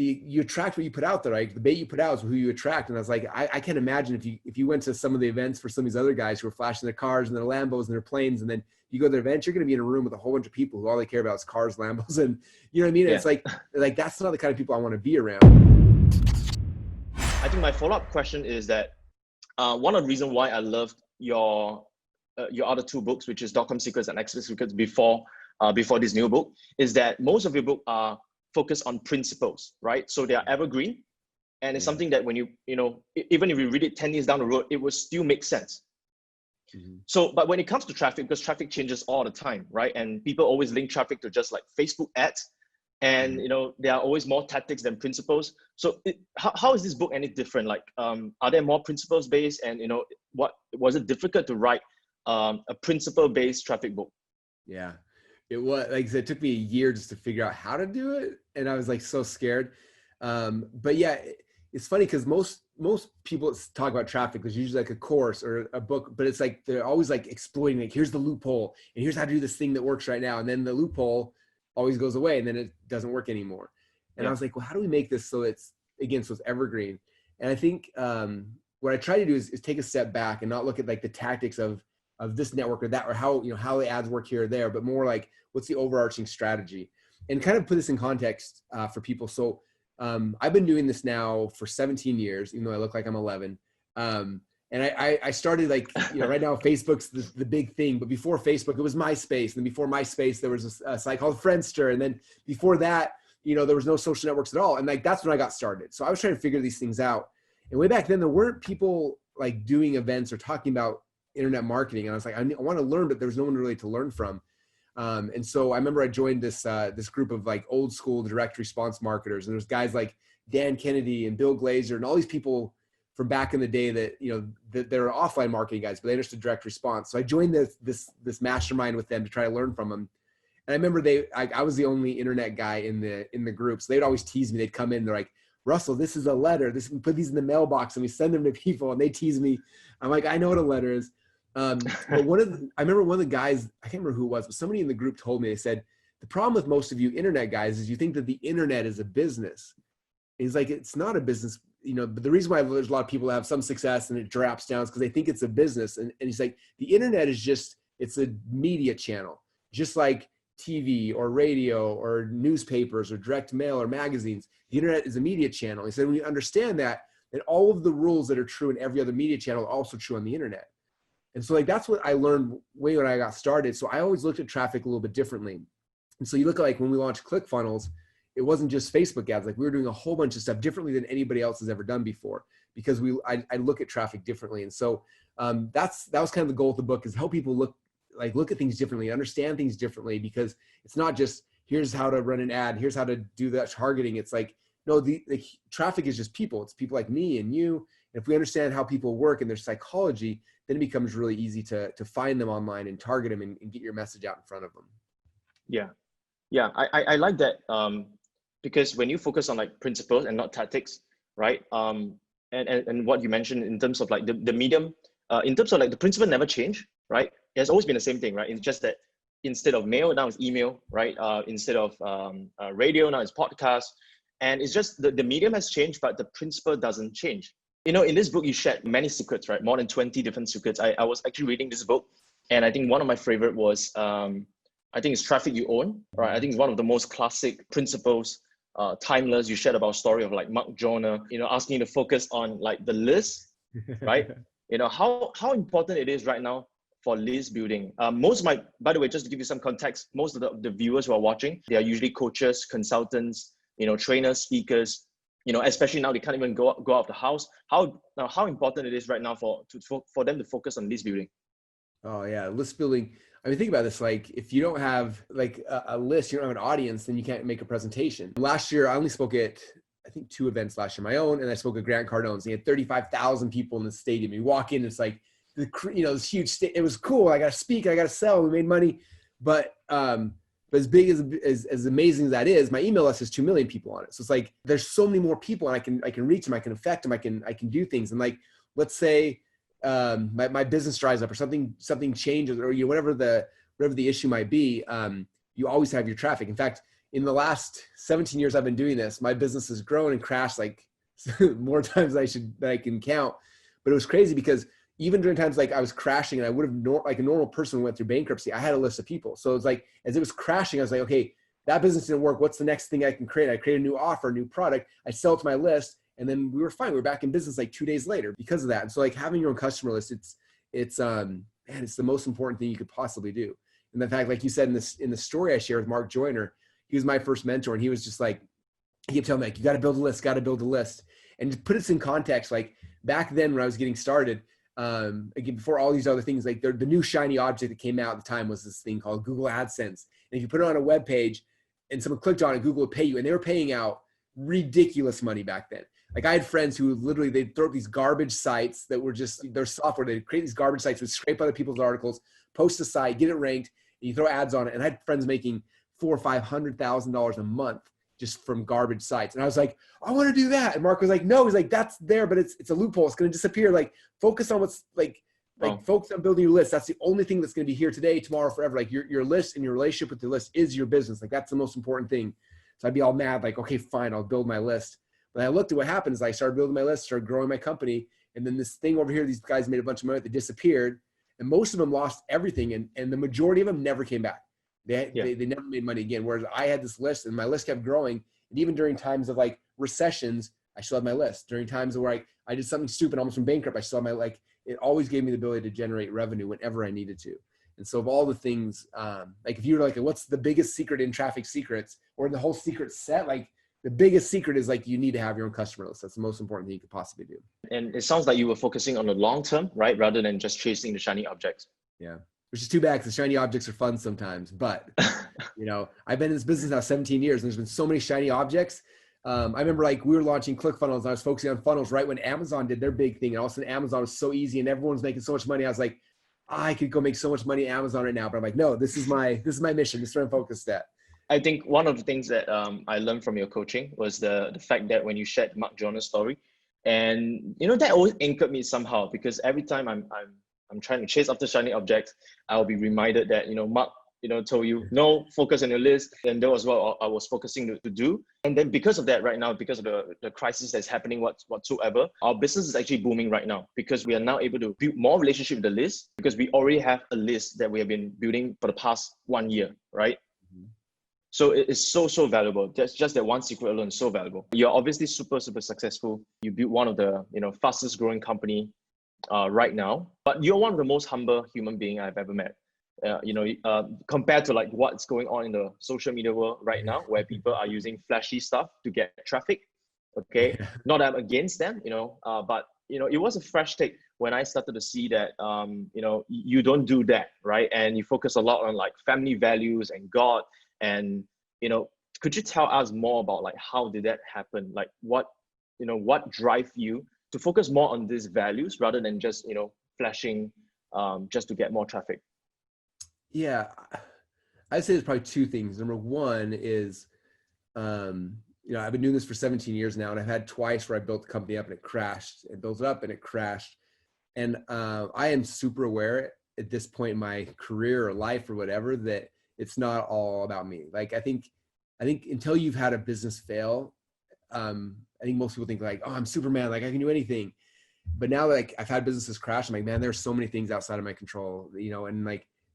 you attract what you put out there, right? The bait you put out is who you attract. And I was like, I can't imagine if you went to some of the events for some of these other guys who were flashing their cars and their Lambos and their planes, and then you go to their event, you're going to be in a room with a whole bunch of people who all they care about is cars, Lambos, and you know what I mean? Yeah. It's like that's not the kind of people I want to be around. I think my follow-up question is that one of the reasons why I loved your other two books, which is .com Secrets and Expert Secrets before this new book, is that most of your book are focused on principles, right? So they are evergreen, and it's something that when you know, even if you read it 10 years down the road, it will still make sense. So, but when it comes to traffic, because traffic changes all the time, right? And people always link traffic to just like Facebook ads, and you know, there are always more tactics than principles. So how is this book any different? Like, are there more principles based, and you know, what was it difficult to write a principle based traffic book? Yeah, it was, like I said, it took me a year just to figure out how to do it, and I was like so scared. But yeah, it's funny because most people talk about traffic, there's usually like a course or a book, but it's like they're always like exploiting, like here's the loophole and here's how to do this thing that works right now, and then the loophole always goes away and then it doesn't work anymore. And I was like, well, how do we make this so it's evergreen? And I think what I try to do is take a step back and not look at like the tactics of this network or that, or how, you know, how the ads work here or there, but more like what's the overarching strategy, and kind of put this in context for people. So I've been doing this now for 17 years, even though I look like I'm 11. And I started, like, you know, right now Facebook's the big thing, but before Facebook, it was MySpace. And then before MySpace, there was a site called Friendster. And then before that, you know, there was no social networks at all. And like, that's when I got started. So I was trying to figure these things out. And way back then, there weren't people like doing events or talking about internet marketing. And I was like, I want to learn, but there was no one really to learn from. And so I remember I joined this group of like old school direct response marketers. And there's guys like Dan Kennedy and Bill Glazer and all these people from back in the day that, you know, that they're offline marketing guys, but they understood direct response. So I joined this mastermind with them to try to learn from them. And I remember I was the only internet guy in the group. So they'd always tease me. They'd come in, they're like, Russell, this is a letter. We put these in the mailbox and we send them to people, and they tease me. I'm like, I know what a letter is. But I remember one of the guys, I can't remember who it was, but somebody in the group told me, they said, the problem with most of you internet guys is you think that the internet is a business. And he's like, it's not a business, you know, but the reason why there's a lot of people that have some success and it drops down is because they think it's a business. And he's like, the internet is it's a media channel, just like TV or radio or newspapers or direct mail or magazines. The internet is a media channel. He said, when you understand that, then all of the rules that are true in every other media channel are also true on the internet. And so like, that's what I learned way when I got started. So I always looked at traffic a little bit differently. And so you look at like when we launched ClickFunnels, it wasn't just Facebook ads. Like we were doing a whole bunch of stuff differently than anybody else has ever done before, because I look at traffic differently. And so that was kind of the goal of the book, is help people look at things differently, understand things differently, because it's not just here's how to run an ad, here's how to do that targeting. It's like, no, the traffic is just people. It's people like me and you. And if we understand how people work and their psychology, then it becomes really easy to find them online and target them and get your message out in front of them. Yeah, I like that, because when you focus on like principles and not tactics, right? And what you mentioned in terms of like the medium, in terms of like the principle never change, right? It has always been the same thing, right? It's just that instead of mail, now it's email, right? Instead of radio, now it's podcast. And it's just the medium has changed, but the principle doesn't change. You know, in this book, you shared many secrets, right? More than 20 different secrets. I was actually reading this book, and I think one of my favorite was, I think it's Traffic You Own, right? I think it's one of the most classic principles, timeless. You shared about a story of like Mark Joner, you know, asking you to focus on like the list, right? You know, how important it is right now for list building. By the way, just to give you some context, most of the viewers who are watching, they are usually coaches, consultants, you know, trainers, speakers. You know, especially now they can't even go out of the house. How important it is right now for them to focus on list building? Oh yeah, list building. I mean, think about this. Like, if you don't have like a list, you don't have an audience, then you can't make a presentation. Last year, I only spoke at, I think, 2 events last year, my own, and I spoke at Grant Cardone's. He had 35,000 people in the stadium. You walk in, it's like, this huge it was cool. I got to speak, I got to sell. We made money, but as big as amazing as that is, my email list has 2 million people on it. So it's like, there's so many more people, and I can reach them, I can affect them, I can do things. And like, let's say my business dries up or something changes, or whatever the issue might be, you always have your traffic. In fact, in the last 17 years I've been doing this, my business has grown and crashed like more times than I can count. But it was crazy because even during times like I was crashing and I would have like a normal person who went through bankruptcy, I had a list of people. So it's like, as it was crashing, I was like, okay, that business didn't work. What's the next thing I can create? I create a new offer, a new product. I sell it to my list. And then we were fine. We were back in business like 2 days later because of that. And so like having your own customer list, it's the most important thing you could possibly do. And the fact, like you said in the story I shared with Mark Joyner, he was my first mentor, and he was just like, he kept telling me, like, you got to build a list, got to build a list. And to put this in context, like back then when I was getting started, again, before all these other things, like the new shiny object that came out at the time was this thing called Google AdSense. And if you put it on a web page and someone clicked on it, Google would pay you. And they were paying out ridiculous money back then. Like I had friends who literally, they'd throw up these garbage sites that were just their software. They'd create these garbage sites, would scrape other people's articles, post a site, get it ranked, and you throw ads on it. And I had friends making $400,000 or $500,000 a month just from garbage sites. And I was like, I want to do that. And Mark was like, no, he's like, that's there, but it's a loophole. It's going to disappear. Like focus on what's focus on building your list. That's the only thing that's going to be here today, tomorrow, forever. Like your list and your relationship with the list is your business. Like that's the most important thing. So I'd be all mad, like, okay, fine, I'll build my list. But I looked at what happened is I started building my list, started growing my company. And then this thing over here, these guys made a bunch of money that disappeared. And most of them lost everything. And the majority of them never came back. They never made money again. Whereas I had this list and my list kept growing. And even during times of like recessions, I still had my list. During times where I did something stupid, almost went bankrupt, I still had it always gave me the ability to generate revenue whenever I needed to. And so of all the things, like if you were like, what's the biggest secret in Traffic Secrets or the whole secret set, like the biggest secret is like, you need to have your own customer list. That's the most important thing you could possibly do. And it sounds like you were focusing on the long term, right? Rather than just chasing the shiny objects. Yeah. Which is too bad because the shiny objects are fun sometimes, but I've been in this business now 17 years and there's been so many shiny objects. I remember like we were launching ClickFunnels and I was focusing on funnels right when Amazon did their big thing. And all of a sudden Amazon was so easy and everyone's making so much money. I was like, I could go make so much money at Amazon right now, but I'm like, no, this is my mission. This is where I'm focused at. I think one of the things that I learned from your coaching was the fact that when you shared Mark Joner's story, and that always anchored me somehow because every time I'm trying to chase after shiny objects, I'll be reminded that Mark told you no, focus on your list, and that was what I was focusing to do. And then because of that, right now, because of the crisis that's happening whatsoever, our business is actually booming right now because we are now able to build more relationship with the list because we already have a list that we have been building for the past 1 year, right? So it is so valuable. Just that one secret alone is so valuable. You're obviously super successful. You built one of the fastest growing company right now, but you're one of the most humble human being I've ever met. Compared to like what's going on in the social media world right now, where people are using flashy stuff to get traffic. Okay, not that I'm against them, but it was a fresh take when I started to see that you don't do that, right? And you focus a lot on like family values and God. And could you tell us more about like how did that happen? Like what drive you to focus more on these values rather than just flashing just to get more traffic? Yeah, I'd say there's probably two things. Number one is, I've been doing this for 17 years now, and I've had twice where I built the company up and it crashed. It built it up and it crashed. And I am super aware at this point in my career or life or whatever that it's not all about me. Like I think until you've had a business fail, I think most people think like, oh, I'm Superman, like I can do anything. But now like I've had businesses crash, I'm like, man, there's so many things outside of my control,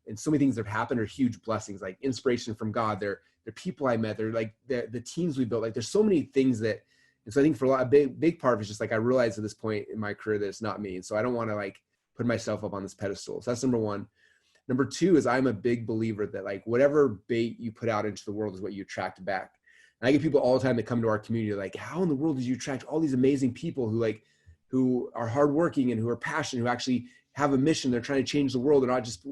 and so many things that have happened are huge blessings, like inspiration from God. They're people I met. They're like the teams we built. Like there's so many things that, and so I think for a big part of it is just like I realized at this point in my career that it's not me, and so I don't want to like put myself up on this pedestal. So that's number one. Number two is I'm a big believer that like whatever bait you put out into the world is what you attract back. And I get people all the time that come to our community like, how in the world did you attract all these amazing people who are hardworking and who are passionate, who actually have a mission? They're trying to change the world and not just,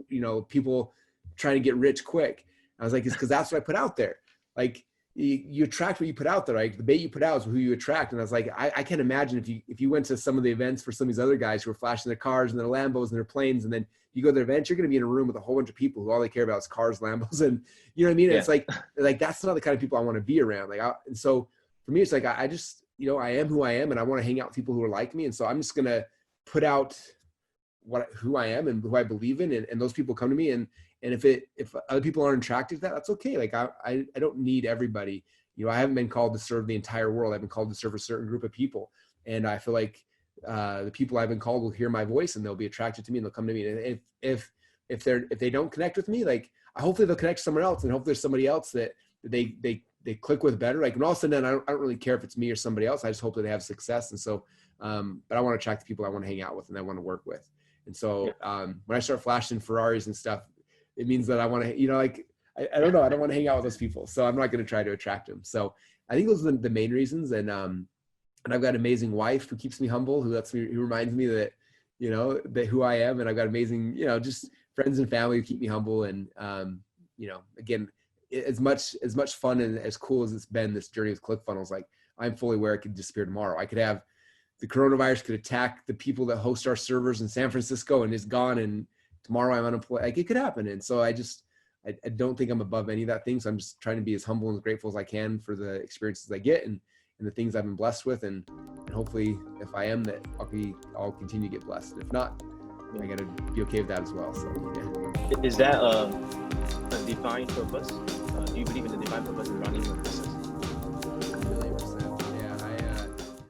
people trying to get rich quick. I was like, it's because that's what I put out there. Like you attract what you put out there, right? The bait you put out is who you attract. And I was like, I can't imagine if you went to some of the events for some of these other guys who are flashing their cars and their Lambos and their planes, and then you go to their event, you're going to be in a room with a whole bunch of people who all they care about is cars, Lambos, and you know what I mean? Yeah. It's like that's not the kind of people I want to be around. And so for me, it's like, I just, I am who I am and I want to hang out with people who are like me. And so I'm just going to put out who I am and who I believe in. And those people come to me. And And if other people aren't attracted to that, that's okay. Like I don't need everybody. You know, I haven't been called to serve the entire world. I've been called to serve a certain group of people. And I feel like the people I've been called will hear my voice and they'll be attracted to me and they'll come to me. And if they don't connect with me, like hopefully they'll connect to someone else, and hopefully there's somebody else that they click with better. Like, and all of a sudden I don't really care if it's me or somebody else. I just hope that they have success. And so, but I want to attract the people I want to hang out with and I want to work with. And so when I start flashing Ferraris and stuff, it means that I want to, you know, like, I don't know. I don't want to hang out with those people. So I'm not going to try to attract them. So I think those are the main reasons. And I've got an amazing wife who keeps me humble, who reminds me that, you know, that who I am. And I've got amazing, you know, just friends and family who keep me humble. And, you know, again, as much fun and as cool as it's been, this journey with ClickFunnels, like I'm fully aware it could disappear tomorrow. I could have the coronavirus could attack the people that host our servers in San Francisco and it's gone. And tomorrow I'm unemployed. Like it could happen. And so I don't think I'm above any of that thing. So I'm just trying to be as humble and as grateful as I can for the experiences I get and the things I've been blessed with. And hopefully if I am, that I'll continue to get blessed. If not, I got to be okay with that as well. So yeah. Is that a divine purpose? Do you believe in the divine purpose around